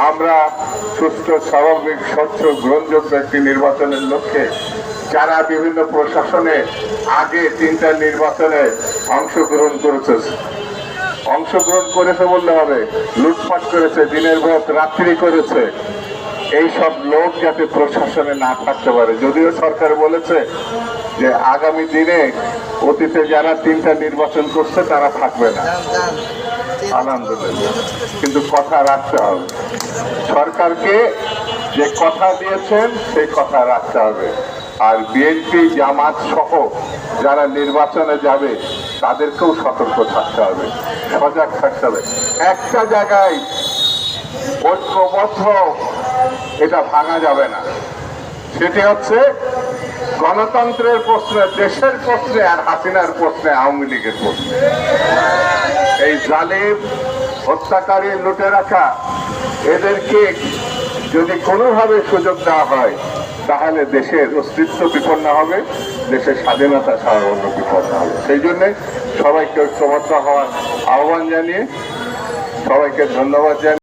আমরা সুস্থ স্বাভাবিক স্বচ্ছ গ্রহণযোগ্য একটি নির্বাচনের লক্ষ্যে যারা বিভিন্ন প্রশাসনে আগে 3টা নির্বাচনে অংশগ্রহণ করেছে বললে হবে, লুটপাট করেছে, দিনের ভোট রাত্রি করেছে, এই সব লোক যাতে প্রশাসনে না থাকতে পারে। যদিও সরকার বলেছে যে আগামী দিনে অতীতে যারা 3টা নির্বাচন করছে তারা থাকবে না, আলহামদুলিল্লাহ, কিন্তু কথা রাখতে হবে। সরকারকে যে কথা দিয়েছেন সেই কথা রাখতে হবে। আর বিএনপি জামাত সহ যারা নির্বাচনে যাবে তাদেরকেও সতর্ক থাকতে হবে, সজাগ থাকতে হবে। একটা জায়গায় ঐক্যবদ্ধ এটা ভাঙা যাবে না, সেটি হচ্ছে গণতন্ত্রের প্রশ্নে, দেশের প্রশ্নে, আর হাসিনার প্রশ্নে, আওয়ামী লীগের প্রশ্নে। এই জালিম হত্যাকারী লুটে রাখা এদেরকে যদি কোনোভাবে সুযোগ দেওয়া হয় তাহলে দেশের অস্তিত্ব বিপন্ন হবে, দেশের স্বাধীনতা সার্বভৌম বিপন্ন হবে। সেই জন্য সবাইকে ঐক্যবদ্ধ হওয়ার আহ্বান জানিয়ে সবাইকে ধন্যবাদ জানিয়ে